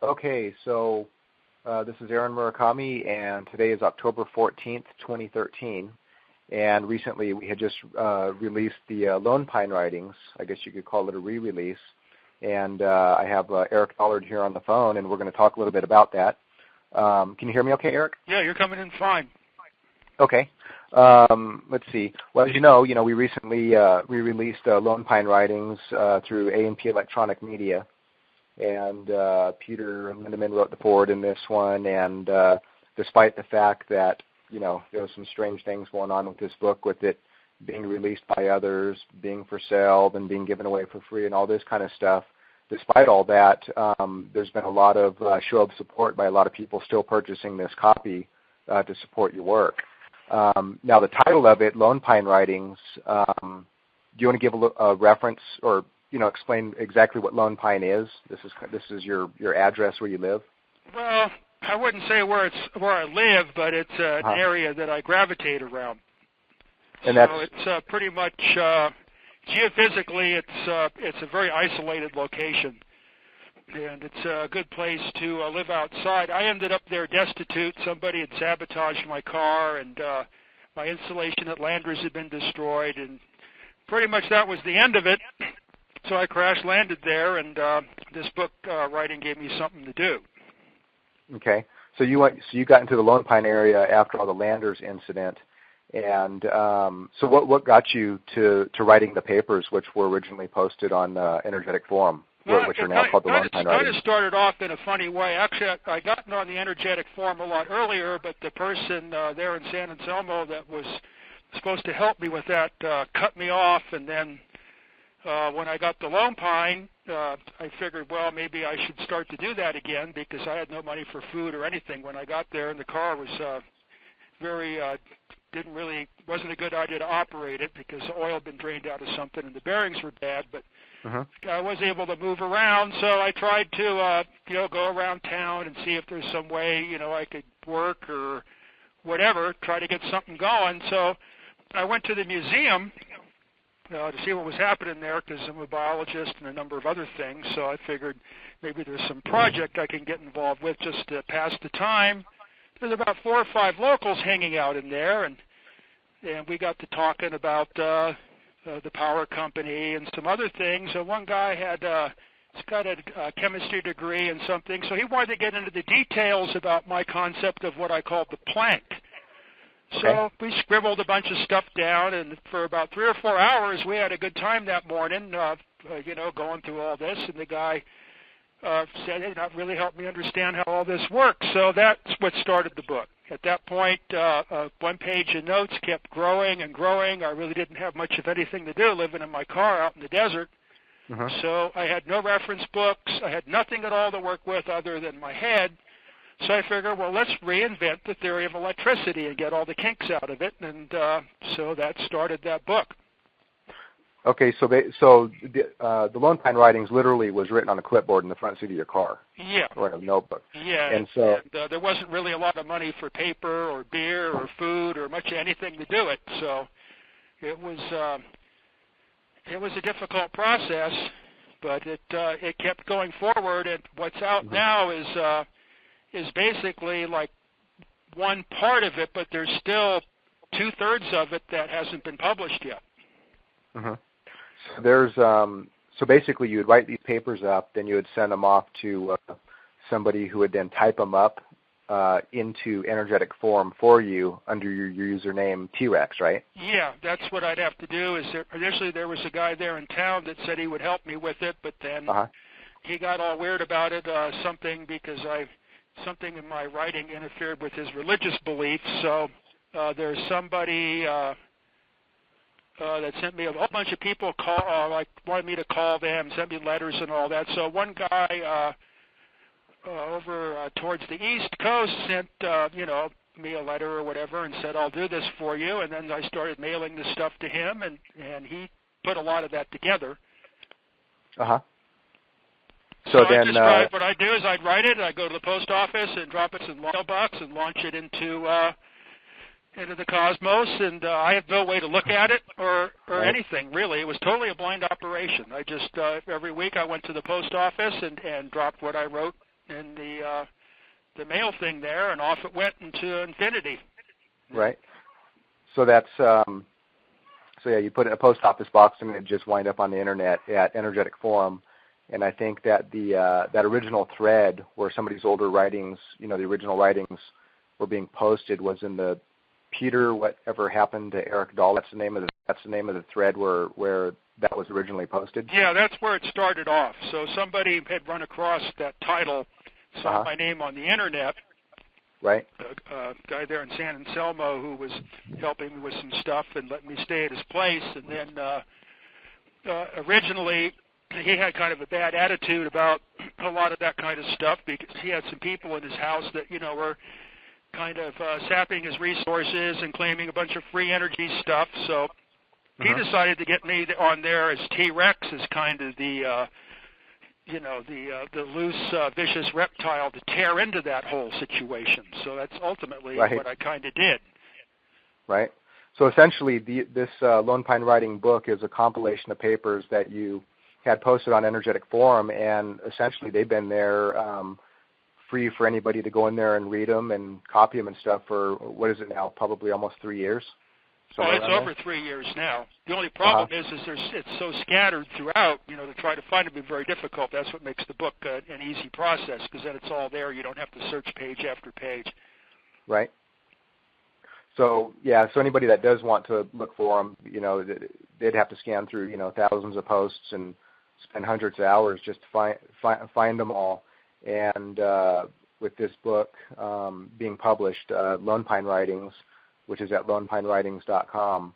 Okay, so this is Aaron Murakami, and today is October 14th, 2013. And recently we had just released the Lone Pine writings. I guess you could call it a re-release. And I have Eric Dollard here on the phone, and we're going to talk a little bit about that. Can you hear me okay, Eric? Yeah, you're coming in fine. Okay. Let's see. Well, as you know, we recently re-released Lone Pine writings through A&P Electronic Media. And Peter Lindemann wrote the foreword in this one, and despite the fact that, there was some strange things going on with this book, with it being released by others, being for sale, then being given away for free, and all this kind of stuff, despite all that, there's been a lot of show of support by a lot of people still purchasing this copy to support your work. Now, the title of it, Lone Pine Writings, do you want to give a reference or explain exactly what Lone Pine is? This is your address where you live? Well, I wouldn't say where I live, but it's an area that I gravitate around. And so it's pretty much geophysically, it's a very isolated location, and it's a good place to live outside. I ended up there destitute. Somebody had sabotaged my car, and my installation at Landers had been destroyed, and pretty much that was the end of it. So I crash-landed there, and this book writing gave me something to do. Okay. So you got into the Lone Pine area after all the Landers incident, and so what got you to writing the papers, which were originally posted on Energetic Forum, which are now called the Lone Pine Writings? It kind of started off in a funny way. Actually, I got on the Energetic Forum a lot earlier, but the person there in San Anselmo that was supposed to help me with that cut me off, and then when I got the Lone Pine, I figured, well, maybe I should start to do that again because I had no money for food or anything when I got there, and the car was wasn't a good idea to operate it because the oil had been drained out of something and the bearings were bad, but I was able to move around, so I tried to go around town and see if there's some way I could work or whatever, try to get something going. So I went to the museum to see what was happening there because I'm a biologist and a number of other things, so I figured maybe there's some project I can get involved with just to pass the time. There's about 4 or 5 locals hanging out in there, and we got to talking about the power company and some other things. So one guy he's got a chemistry degree and something, so he wanted to get into the details about my concept of what I called the plank. So we scribbled a bunch of stuff down, and for about 3 or 4 hours, we had a good time that morning, going through all this. And the guy said, hey, that really helped me understand how all this works. So that's what started the book. At that point, 1 page of notes kept growing and growing. I really didn't have much of anything to do living in my car out in the desert. So I had no reference books. I had nothing at all to work with other than my head. So I figured, well, let's reinvent the theory of electricity and get all the kinks out of it, and so that started that book. Okay, so the Lone Pine Writings literally was written on a clipboard in the front seat of your car. Yeah. Or in a notebook. Yeah, and there wasn't really a lot of money for paper or beer or food or much anything to do it, so it was a difficult process, but it kept going forward, and what's out now is basically like one part of it, but there's still 2/3 of it that hasn't been published yet. So there's so basically you would write these papers up, then you would send them off to somebody who would then type them up into energetic form for you under your username T-Rex, right? Yeah, that's what I'd have to do. Initially there was a guy there in town that said he would help me with it, but then he got all weird about it, something in my writing interfered with his religious beliefs. So there's somebody that sent me a whole bunch of people wanted me to call them, sent me letters and all that. So one guy over towards the East Coast sent me a letter or whatever and said, I'll do this for you. And then I started mailing the stuff to him, and he put a lot of that together. So then, what I do is I'd write it, I'd go to the post office and drop it in the mailbox and launch it into the cosmos, and I had no way to look at it or anything, really. It was totally a blind operation. I just, every week I went to the post office and dropped what I wrote in the mail thing there, and off it went into infinity. Right. So that's so yeah, you put it in a post office box and it just wind up on the internet at Energetic Forum. And I think that that original thread where somebody's older writings, the original writings were being posted was in the Peter Whatever Happened to Eric Dahl. That's the name of the thread where that was originally posted. Yeah, that's where it started off. So somebody had run across that title, saw my name on the internet. Right. A guy there in San Anselmo who was helping me with some stuff and let me stay at his place. And then originally he had kind of a bad attitude about a lot of that kind of stuff because he had some people in his house that, were kind of sapping his resources and claiming a bunch of free energy stuff. So he decided to get me on there as T-Rex, as kind of the loose, vicious reptile to tear into that whole situation. So that's ultimately what I kind of did. Right. So essentially, this Lone Pine Writing book is a compilation of papers that you had posted on Energetic Forum, and essentially they've been there free for anybody to go in there and read them and copy them and stuff for, what is it now, probably almost 3 years? Oh, it's over 3 years now. The only problem is it's so scattered throughout, to try to find it would be very difficult. That's what makes the book an easy process, because then it's all there. You don't have to search page after page. Right. So, yeah, so anybody that does want to look for them, they'd have to scan through, thousands of posts and spend hundreds of hours just to find them all. And with this book being published, Lone Pine Writings, which is at lonepinewritings.com,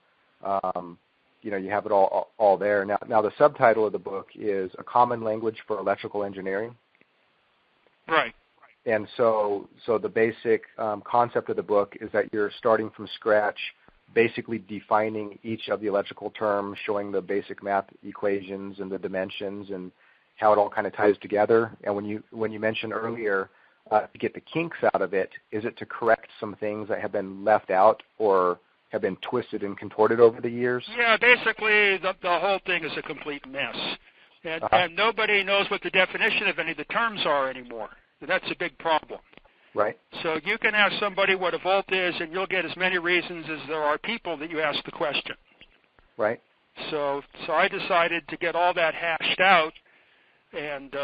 you have it all there. Now the subtitle of the book is A Common Language for Electrical Engineering. Right. And so the basic concept of the book is that you're starting from scratch, basically defining each of the electrical terms, showing the basic math equations and the dimensions and how it all kind of ties together. And when you mentioned earlier to get the kinks out of it, is it to correct some things that have been left out or have been twisted and contorted over the years? Yeah, basically the whole thing is a complete mess. And nobody knows what the definition of any of the terms are anymore. That's a big problem. Right. So you can ask somebody what a volt is, and you'll get as many reasons as there are people that you ask the question. Right. So I decided to get all that hashed out and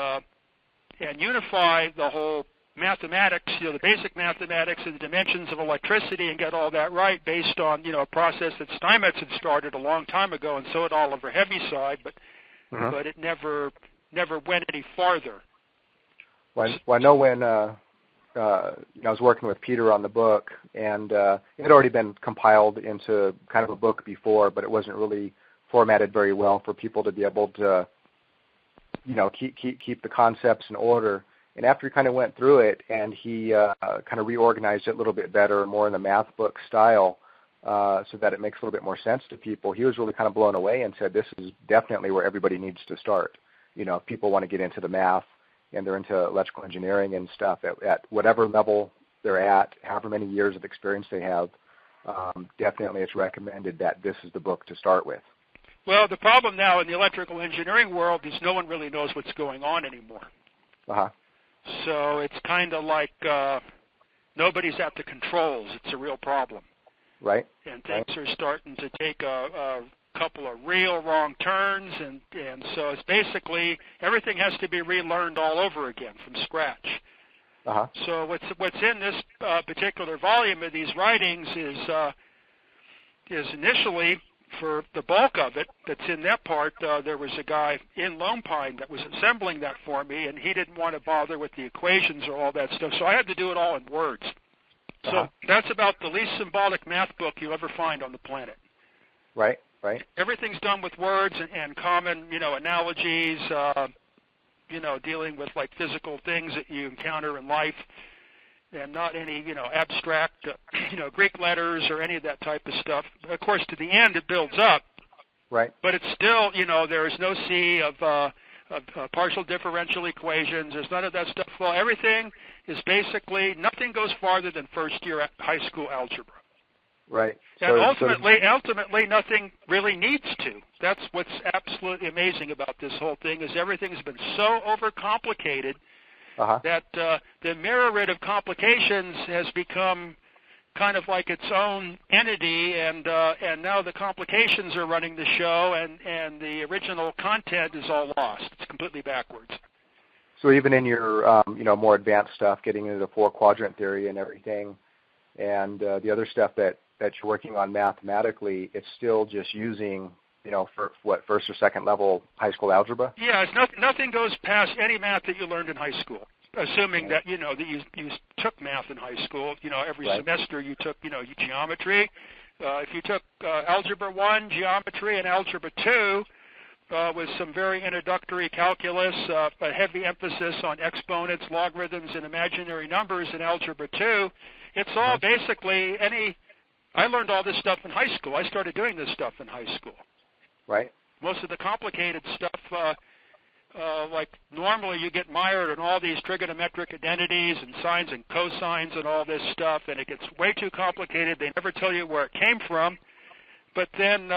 unify the whole mathematics, the basic mathematics and the dimensions of electricity, and get all that right based on a process that Steinmetz had started a long time ago, and so had Oliver Heaviside, but it never went any farther. Well, I know when I was working with Peter on the book, and it had already been compiled into kind of a book before, but it wasn't really formatted very well for people to be able to, keep the concepts in order. And after he kind of went through it, and he kind of reorganized it a little bit better, more in the math book style, so that it makes a little bit more sense to people, he was really kind of blown away and said, this is definitely where everybody needs to start. If people want to get into the math, and they're into electrical engineering and stuff at whatever level they're at, however many years of experience they have, definitely it's recommended that this is the book to start with. Well, the problem now in the electrical engineering world is no one really knows what's going on anymore. So it's kind of like nobody's at the controls. It's a real problem. Right. And things are starting to take a couple of real wrong turns, and so it's basically everything has to be relearned all over again from scratch. So what's in this particular volume of these writings is initially, for the bulk of it that's in that part, there was a guy in Lone Pine that was assembling that for me, and he didn't want to bother with the equations or all that stuff, so I had to do it all in words. So that's about the least symbolic math book you'll ever find on the planet. Right. Right. Everything's done with words and common, analogies, dealing with like physical things that you encounter in life, and not any, abstract, Greek letters or any of that type of stuff. Of course, to the end, it builds up. Right. But it's still, there is no sea of partial differential equations. There's none of that stuff. Well, everything is basically, nothing goes farther than first year high school algebra. Right. And ultimately, nothing really needs to. That's what's absolutely amazing about this whole thing, is everything's been so overcomplicated that the myriad of complications has become kind of like its own entity, and now the complications are running the show, and the original content is all lost. It's completely backwards. So even in your more advanced stuff, getting into the 4-quadrant theory and everything, and the other stuff that you're working on mathematically, it's still just using for first or second level high school algebra? Yeah, it's nothing goes past any math that you learned in high school, assuming that that you took math in high school. Every semester you took geometry. If you took algebra 1, geometry, and algebra 2, with some very introductory calculus, a heavy emphasis on exponents, logarithms, and imaginary numbers in algebra 2, it's all basically I learned all this stuff in high school. I started doing this stuff in high school. Right. Most of the complicated stuff, like normally you get mired in all these trigonometric identities and sines and cosines and all this stuff, and it gets way too complicated. They never tell you where it came from. But then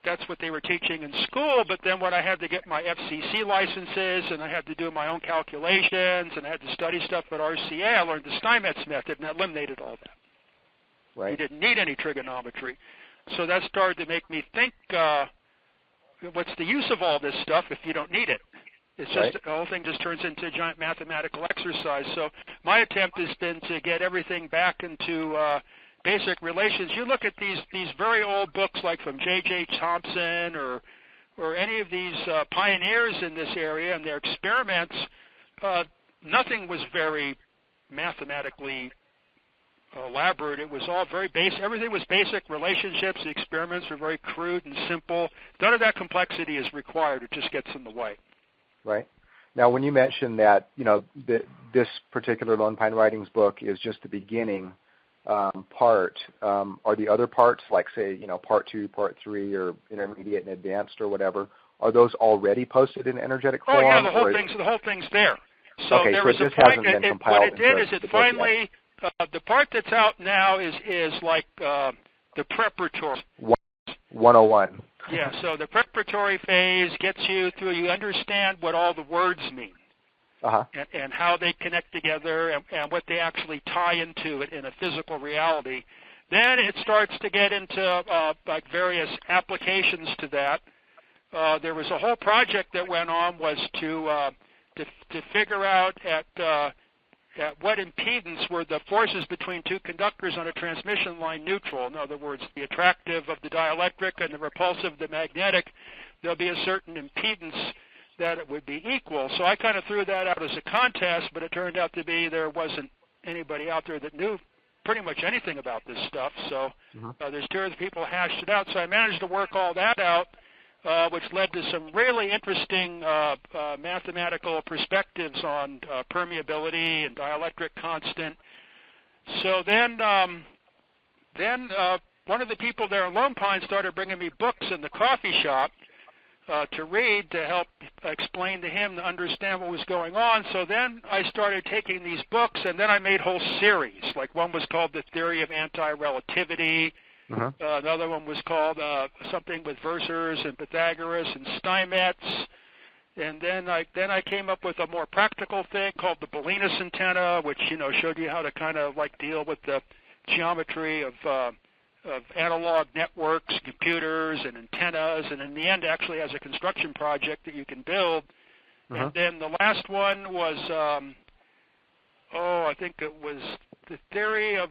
that's what they were teaching in school. But then when I had to get my FCC licenses and I had to do my own calculations and I had to study stuff at RCA, I learned the Steinmetz method and eliminated all that. Right. You didn't need any trigonometry. So that started to make me think, what's the use of all this stuff if you don't need it? It's just the whole thing just turns into a giant mathematical exercise. So my attempt has been to get everything back into basic relations. You look at these very old books like from J.J. Thompson or any of these pioneers in this area and their experiments, nothing was very mathematically elaborate. It was all very basic. Everything was basic relationships. The experiments were very crude and simple. None of that complexity is required. It just gets in the way. Right. Now, when you mentioned that, this particular Lone Pine Writings book is just the beginning part, are the other parts, like say, part 2, part 3, or intermediate and advanced or whatever, are those already posted in energetic form? Oh yeah, the whole thing's there. So okay, there so was this a point. hasn't been compiled. What it did is it finally. The part that's out now is like the preparatory. 101. Yeah, so the preparatory phase gets you through, you understand what all the words mean and how they connect together and what they actually tie into it in a physical reality. Then it starts to get into like various applications to that. There was a whole project that went on was to figure out at what impedance were the forces between two conductors on a transmission line neutral. In other words, the attractive of the dielectric and the repulsive of the magnetic, there'll be a certain impedance that it would be equal. So I kind of threw that out as a contest, but it turned out to be there wasn't anybody out there that knew pretty much anything about this stuff. So there's 2 other people hashed it out. So I managed to work all that out, which led to some really interesting mathematical perspectives on permeability and dielectric constant. So then one of the people there in Lone Pine started bringing me books in the coffee shop to read to help explain to him to understand what was going on. So then I started taking these books, and then I made whole series. Like one was called The Theory of Anti-Relativity. Another one was called something with Versers and Pythagoras and Steinmetz. And then I came up with a more practical thing called the Bolinas antenna, which showed you how to kind of like deal with the geometry of analog networks, computers, and antennas. And in the end, actually has a construction project that you can build. And then the last one was I think it was the theory of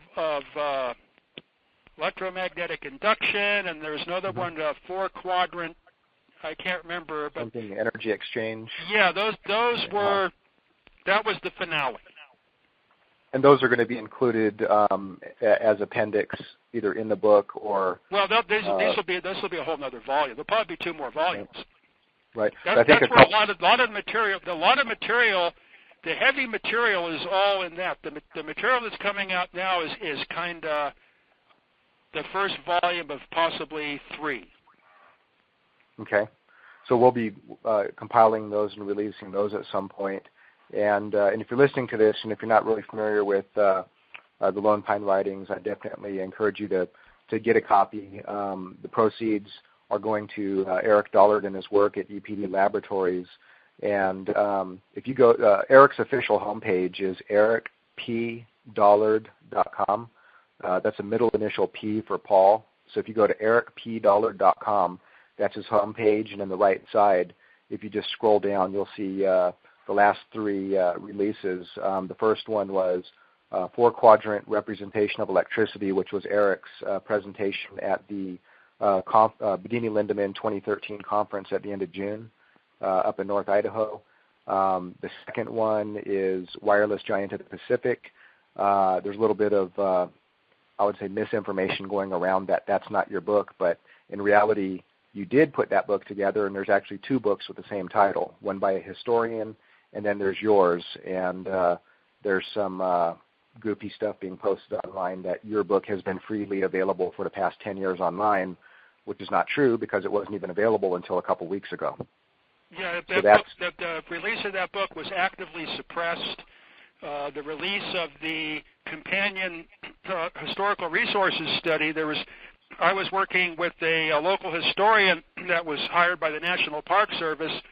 electromagnetic induction, and there's another one, 4-quadrant, I can't remember. But something energy exchange. Yeah, those were, that was the finale. And those are going to be included as appendix, either in the book or... Well, this will be a whole other volume. There'll probably be 2 more volumes. Right. That's where a lot of material, the heavy material is all in that. The material that's coming out now is kind of the first volume of possibly 3. Okay. So we'll be compiling those and releasing those at some point. And if you're listening to this and if you're not really familiar with the Lone Pine Writings, I definitely encourage you to get a copy. The proceeds are going to Eric Dollard and his work at EPD Laboratories. And if you go, Eric's official homepage is ericpdollard.com. That's a middle initial P for Paul. So if you go to ericpdollard.com, that's his homepage, and on the right side, if you just scroll down, you'll see the last three releases. The first one was four-quadrant representation of electricity, which was Eric's presentation at the Bedini-Lindemann 2013 conference at the end of June up in North Idaho. The second one is Wireless Giant of the Pacific. There's a little bit of, I would say, misinformation going around that that's not your book, but in reality, you did put that book together, and there's actually two books with the same title, one by a historian, and then there's yours, and there's some goofy stuff being posted online that your book has been freely available for the past 10 years online, which is not true because it wasn't even available until a couple weeks ago. Yeah, so the release of that book was actively suppressed. The release of the companion historical resources study, I was working with a local historian that was hired by the National Park Service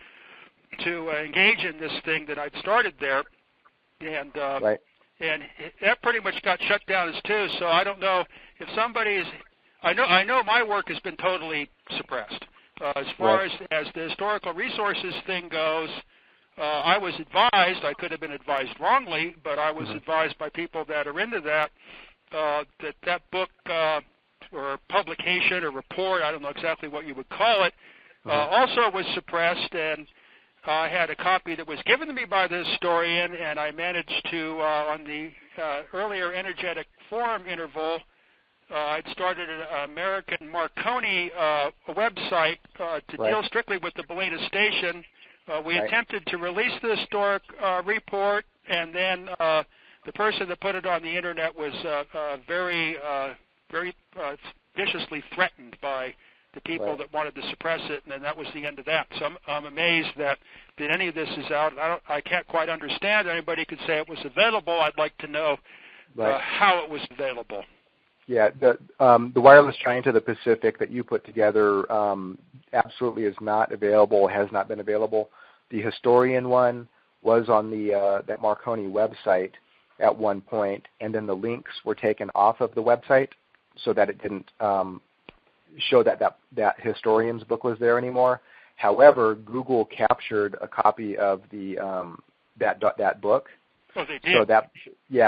to engage in this thing that I'd started there, and right. And that pretty much got shut down as too. So I don't know if somebody's. I know my work has been totally suppressed. As far right. as the historical resources thing goes, I was advised. I could have been advised wrongly, but I was advised by people that are into that that book or publication or report, I don't know exactly what you would call it, also was suppressed, and I had a copy that was given to me by the historian, and I managed to, on the earlier Energetic Forum interval, I'd started an American Marconi website to deal strictly with the Ballina Station. We attempted to release the historic report, and then the person that put it on the Internet was very viciously threatened by the people that wanted to suppress it, and then that was the end of that. So I'm amazed that any of this is out. I can't quite understand. Anybody could say it was available. I'd like to know how it was available. Yeah, the Wireless Giant of the Pacific that you put together absolutely is not available, has not been available. The historian one was on the that Marconi website at one point, and then the links were taken off of the website so that it didn't show that historian's book was there anymore. However, Google captured a copy of the that book. Oh, they did.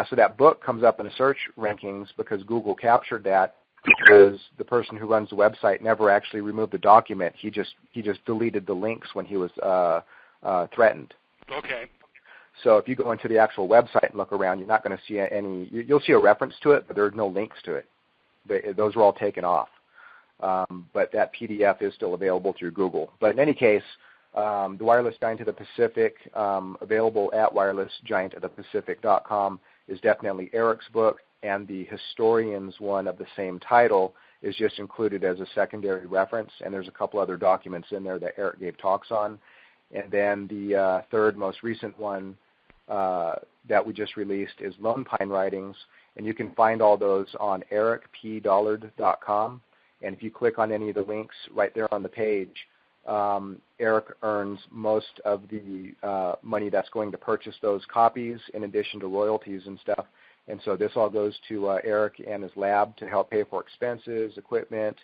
So that book comes up in the search rankings because Google captured that, because the person who runs the website never actually removed the document. He just deleted the links when he was threatened. Okay. So if you go into the actual website and look around, you're not going to see any. You'll see a reference to it, but there's no links to it. Those were all taken off. But that PDF is still available through Google. But in any case, the Wireless Giant of the Pacific, available at wirelessgiantofthepacific.com, is definitely Eric's book, and the historian's one of the same title is just included as a secondary reference, and there's a couple other documents in there that Eric gave talks on. And then the third most recent one that we just released is Lone Pine Writings, and you can find all those on ericpdollard.com. And if you click on any of the links right there on the page, Eric earns most of the money that's going to purchase those copies in addition to royalties and stuff. And so this all goes to Eric and his lab to help pay for expenses, equipment,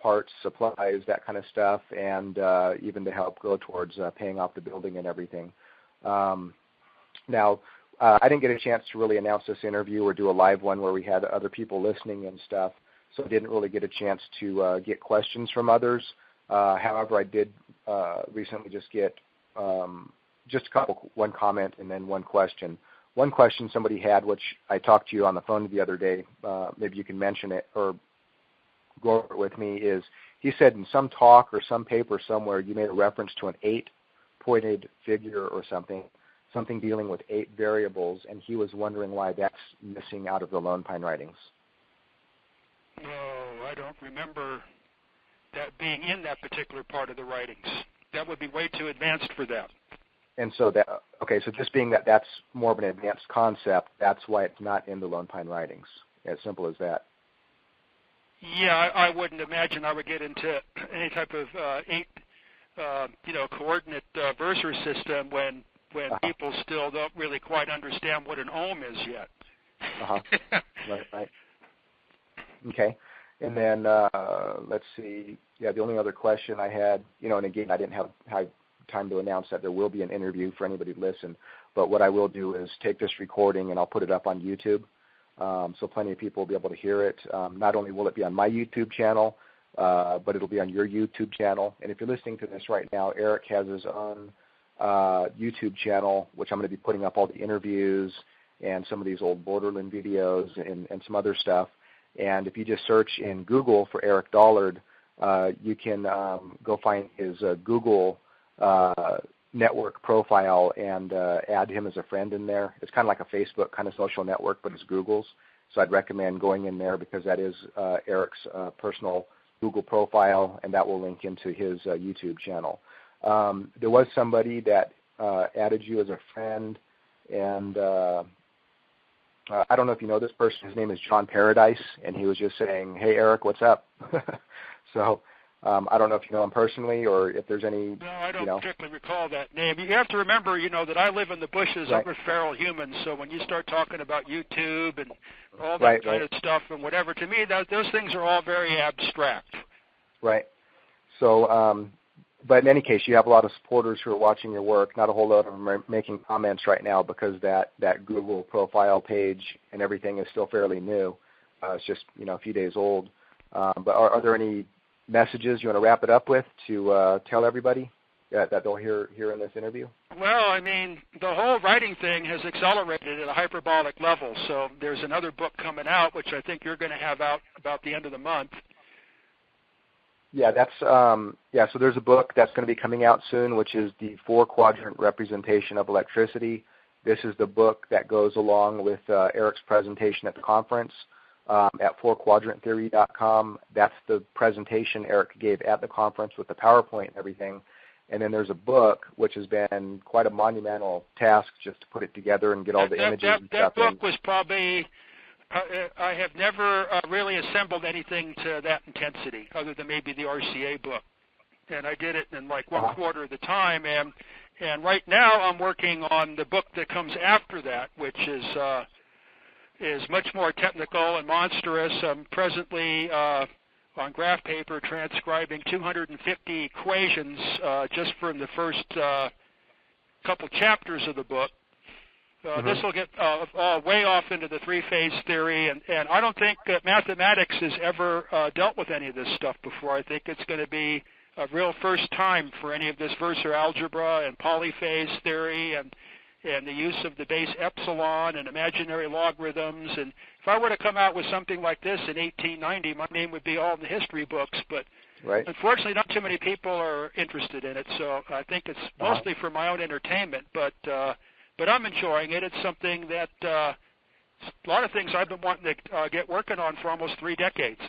parts, supplies, that kind of stuff, and even to help go towards paying off the building and everything. Now, I didn't get a chance to really announce this interview or do a live one where we had other people listening and stuff, so I didn't really get a chance to get questions from others. However, I did recently just get just one comment and then one question. One question somebody had, which I talked to you on the phone the other day, maybe you can mention it or go over it with me, is he said in some talk or some paper somewhere you made a reference to an 8-pointed figure or something dealing with 8 variables, and he was wondering why that's missing out of the Lone Pine Writings. Oh, I don't remember that being in that particular part of the writings. That would be way too advanced for that. And so so just being that that's more of an advanced concept, that's why it's not in the Lone Pine Writings. As simple as that. Yeah, I wouldn't imagine I would get into any type of 8 coordinate versor system when people still don't really quite understand what an ohm is yet. Right. Okay. And then let's see. Yeah, the only other question I had, and again, I didn't have time to announce that there will be an interview for anybody to listen. But what I will do is take this recording and I'll put it up on YouTube, so plenty of people will be able to hear it. Not only will it be on my YouTube channel, but it'll be on your YouTube channel. And if you're listening to this right now, Eric has his own YouTube channel, which I'm going to be putting up all the interviews and some of these old Borderland videos and some other stuff. And if you just search in Google for Eric Dollard, you can go find his Google network profile and add him as a friend in there. It's kind of like a Facebook kind of social network, but it's Google's. So I'd recommend going in there because that is Eric's personal Google profile, and that will link into his YouTube channel. There was somebody that added you as a friend, and I don't know if you know this person. His name is John Paradise, and he was just saying, "Hey, Eric, what's up?" So I don't know if you know him personally or if there's any. No, I don't particularly recall that name. You have to remember, that I live in the bushes. Right. I'm a feral human, so when you start talking about YouTube and all that kind of stuff and whatever, to me, those things are all very abstract. Right. So, but in any case, you have a lot of supporters who are watching your work. Not a whole lot of them are making comments right now because that Google profile page and everything is still fairly new. It's just a few days old. But are there any messages you want to wrap it up with to tell everybody that they'll hear in this interview? Well, I mean, the whole writing thing has accelerated at a hyperbolic level. So there's another book coming out, which I think you're going to have out about the end of the month. Yeah, that's so there's a book that's going to be coming out soon, which is the 4-quadrant representation of electricity. This is the book that goes along with Eric's presentation at the conference at 4quadranttheory.com. That's the presentation Eric gave at the conference with the PowerPoint and everything. And then there's a book, which has been quite a monumental task just to put it together and get all the images and stuff in. That book was probably, I have never really assembled anything to that intensity other than maybe the RCA book. And I did it in like one quarter of the time. And right now I'm working on the book that comes after that, which is much more technical and monstrous. I'm presently on graph paper transcribing 250 equations just from the first couple chapters of the book. This will get way off into the three-phase theory, and I don't think that mathematics has ever dealt with any of this stuff before. I think it's going to be a real first time for any of this versor algebra and polyphase theory and the use of the base epsilon and imaginary logarithms. And if I were to come out with something like this in 1890, my name would be all in the history books. But unfortunately, not too many people are interested in it. So I think it's mostly for my own entertainment. But I'm enjoying it. It's something that a lot of things I've been wanting to get working on for almost 3 decades.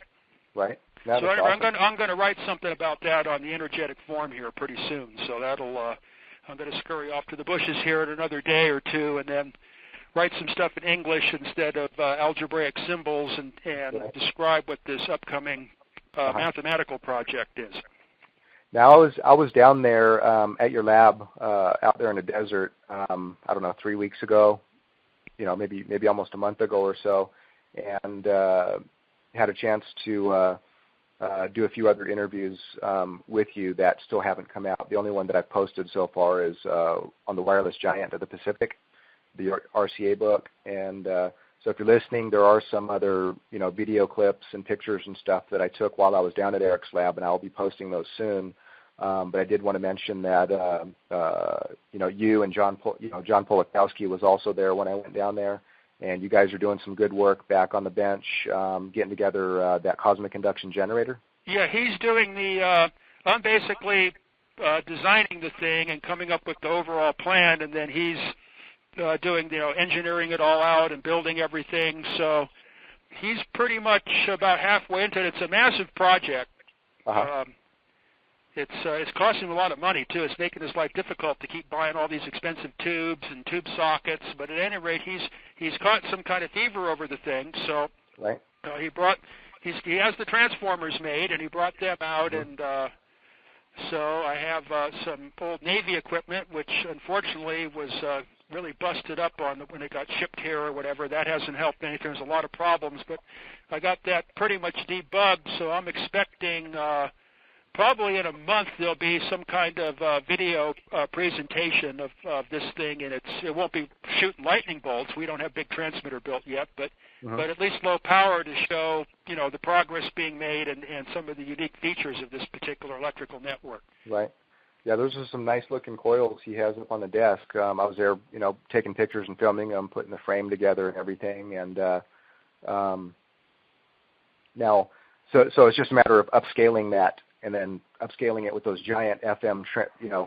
Right. So anyway, I'm going to write something about that on the energetic form here pretty soon. So that'll. I'm going to scurry off to the bushes here in another day or two and then write some stuff in English instead of algebraic symbols and describe what this upcoming mathematical project is. Now, I was down there at your lab out there in the desert, I don't know, 3 weeks ago, maybe almost a month ago or so, and had a chance to do a few other interviews with you that still haven't come out. The only one that I've posted so far is on the Wireless Giant of the Pacific, the RCA book. And so if you're listening, there are some other video clips and pictures and stuff that I took while I was down at Eric's lab, and I'll be posting those soon. But I did want to mention that you and John Polakowski was also there when I went down there. And you guys are doing some good work back on the bench, getting together that cosmic induction generator. Yeah, he's doing I'm basically designing the thing and coming up with the overall plan, and then he's doing, engineering it all out and building everything. So he's pretty much about halfway into it. It's a massive project. It's costing him a lot of money, too. It's making his life difficult to keep buying all these expensive tubes and tube sockets. But at any rate, he's caught some kind of fever over the thing. So he has the transformers made, and he brought them out, and So I have some old Navy equipment, which unfortunately was really busted up on when it got shipped here or whatever. That hasn't helped anything. There's a lot of problems, but I got that pretty much debugged, so I'm expecting probably in a month there'll be some kind of video presentation of this thing, and it won't be shooting lightning bolts. We don't have big transmitter built yet, but at least low power to show the progress being made and some of the unique features of this particular electrical network. Right. Yeah, those are some nice looking coils he has up on the desk. I was there, taking pictures and filming them, putting the frame together and everything, and now, so it's just a matter of upscaling that and then upscaling it with those giant FM,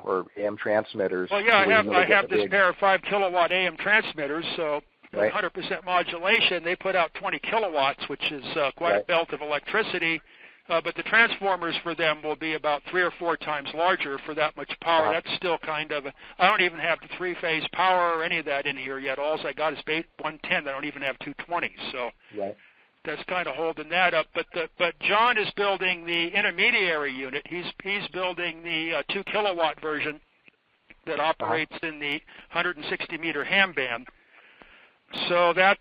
or AM transmitters. Well, yeah, I have this pair of 5 kilowatt AM transmitters, so 100% modulation. They put out 20 kilowatts, which is quite a belt of electricity. But the transformers for them will be about 3 or 4 times larger for that much power. That's still kind of, I don't even have the 3-phase power or any of that in here yet. All I got is 110. I don't even have 220. So that's kind of holding that up. But John is building the intermediary unit. He's building the 2 kilowatt version that operates in the 160 meter ham band. So that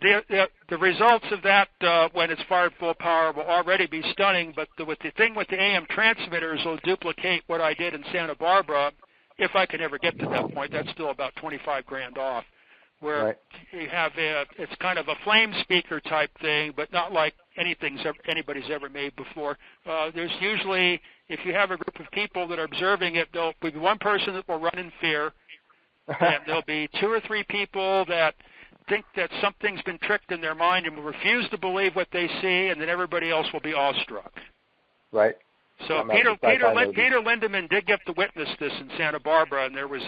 the results of that when it's fired full power will already be stunning. But the thing with the AM transmitters will duplicate what I did in Santa Barbara, if I can ever get to that point. That's still about $25,000 off. Where you have it's kind of a flame speaker type thing, but not like anybody's ever made before. There's usually, if you have a group of people that are observing it, there'll be one person that will run in fear, and there'll be 2 or 3 people that think that something's been tricked in their mind and will refuse to believe what they see, and then everybody else will be awestruck. Right. So Peter Lindemann did get to witness this in Santa Barbara, and there was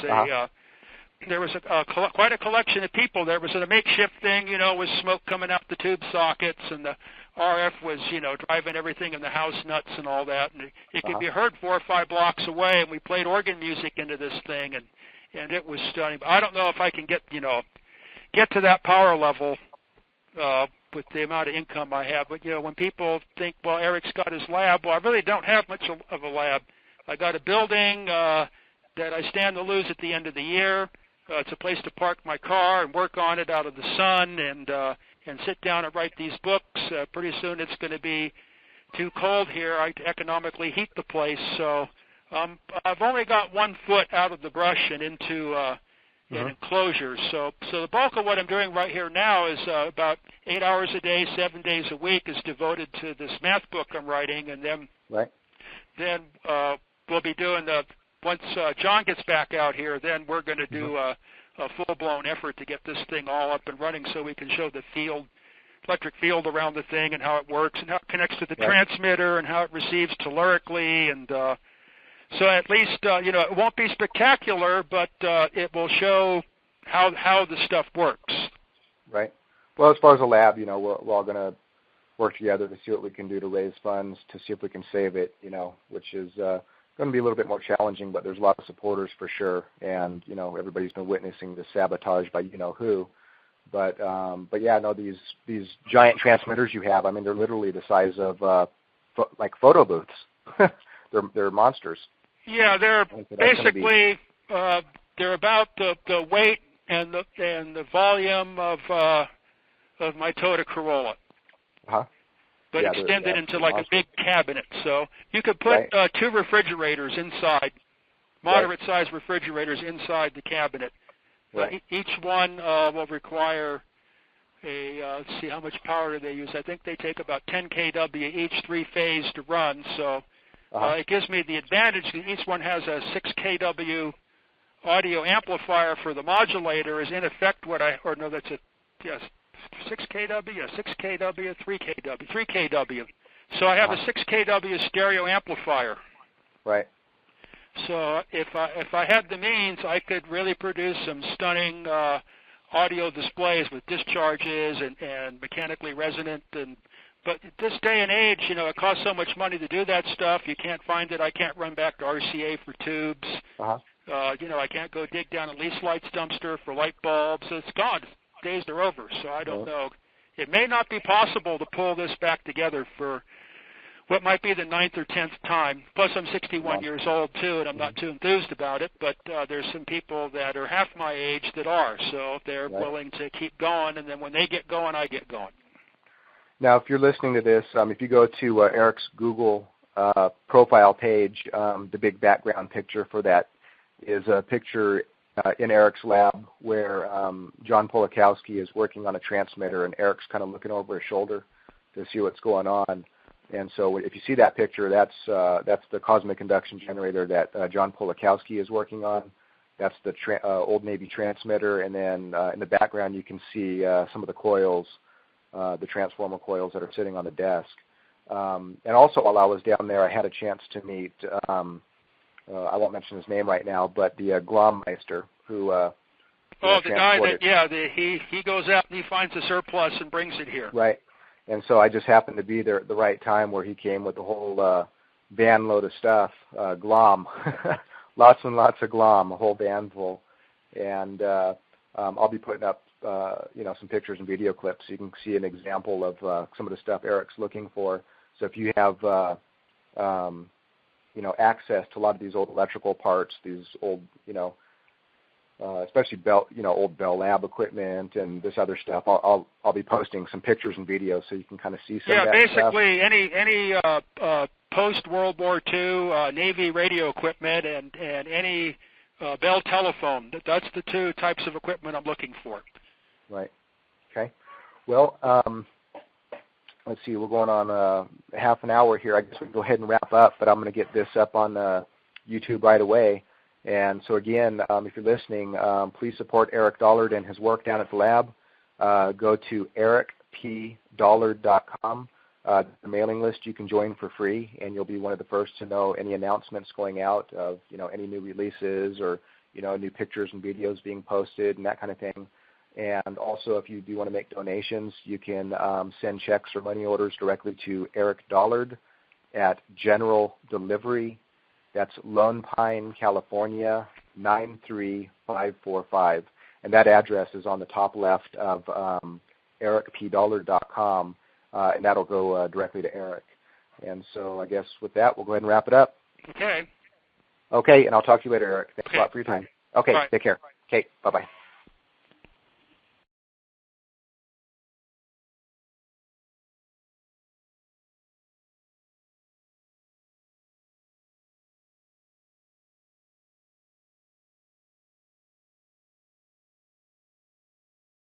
quite a collection of people. There was a makeshift thing, with smoke coming out the tube sockets, and the RF was, driving everything in the house nuts and all that. And it could be heard 4 or 5 blocks away, and we played organ music into this thing, and it was stunning. But I don't know if I can get to that power level with the amount of income I have. But, when people think, well, Eric's got his lab, well, I really don't have much of a lab. I got a building that I stand to lose at the end of the year. It's a place to park my car and work on it out of the sun and sit down and write these books. Pretty soon it's going to be too cold here to economically heat the place. So I've only got 1 foot out of the brush and into an enclosure. So the bulk of what I'm doing right here now is about 8 hours a day, 7 days a week is devoted to this math book I'm writing, and then we'll be doing once John gets back out here, then we're going to do a full-blown effort to get this thing all up and running so we can show the electric field around the thing and how it works and how it connects to the transmitter and how it receives tellurically. And so at least, it won't be spectacular, but it will show how the stuff works. Right. Well, as far as the lab, we're all going to work together to see what we can do to raise funds, to see if we can save it, which is going to be a little bit more challenging, but there's a lot of supporters for sure, and everybody's been witnessing the sabotage by who. But yeah, no, these giant transmitters you have, I mean, they're literally the size of like photo booths. they're monsters. Yeah, they're basically they're about the weight and the volume of my Toyota Corolla. But extended into like a big cabinet. So you could put 2 refrigerators inside, moderate-sized refrigerators inside the cabinet. Each one will require let's see, how much power do they use? I think they take about 10 kW each 3-phase to run. So it gives me the advantage that each one has a 6 kW audio amplifier for the modulator is in effect that's a, 6 kW, 6 kW, 3 kW, 3 kW. So I have a 6 kW stereo amplifier. Right. So if I had the means, I could really produce some stunning audio displays with discharges and mechanically resonant. But at this day and age, it costs so much money to do that stuff. You can't find it. I can't run back to RCA for tubes. I can't go dig down a lease lights dumpster for light bulbs. It's gone. Days are over, so I don't know. It may not be possible to pull this back together for what might be the 9th or 10th time. Plus, I'm 61 years old, too, and I'm not too enthused about it, but there's some people that are half my age that are, so they're willing to keep going, and then when they get going, I get going. Now, if you're listening to this, if you go to Eric's Google profile page, the big background picture for that is a picture in Eric's lab where John Polakowski is working on a transmitter, and Eric's kind of looking over his shoulder to see what's going on. And so if you see that picture, that's the cosmic induction generator that John Polakowski is working on. That's the Old Navy transmitter, and then in the background you can see some of the coils, the transformer coils that are sitting on the desk. And also while I was down there, I had a chance to meet, I won't mention his name right now, but the Glommeister who the guy that, he goes out and he finds a surplus and brings it here. Right. And so I just happened to be there at the right time where he came with a whole van load of stuff, glom, lots and lots of glom, a whole van full. And I'll be putting up, some pictures and video clips so you can see an example of some of the stuff Eric's looking for. So if you have, access to a lot of these old electrical parts, these old, especially old Bell Lab equipment and this other stuff, I'll be posting some pictures and videos so you can kind of see some of that basically stuff. any post World War II Navy radio equipment and any Bell telephone. That's the two types of equipment I'm looking for. Right. Okay. Well, let's see. We're going on half an hour here. I guess we can go ahead and wrap up, but I'm going to get this up on YouTube right away. And so again, if you're listening, please support Eric Dollard and his work down at the lab. Go to ericpdollard.com. The mailing list you can join for free, and you'll be one of the first to know any announcements going out of any new releases or new pictures and videos being posted and that kind of thing. And also, if you do want to make donations, you can send checks or money orders directly to Eric Dollard at General Delivery. That's Lone Pine, California, 93545. And that address is on the top left of ericpdollard.com, and that'll go directly to Eric. And so I guess with that, we'll go ahead and wrap it up. Okay. Okay, and I'll talk to you later, Eric. Thanks a lot for your time. Okay, Bye. Take care. Okay, bye-bye.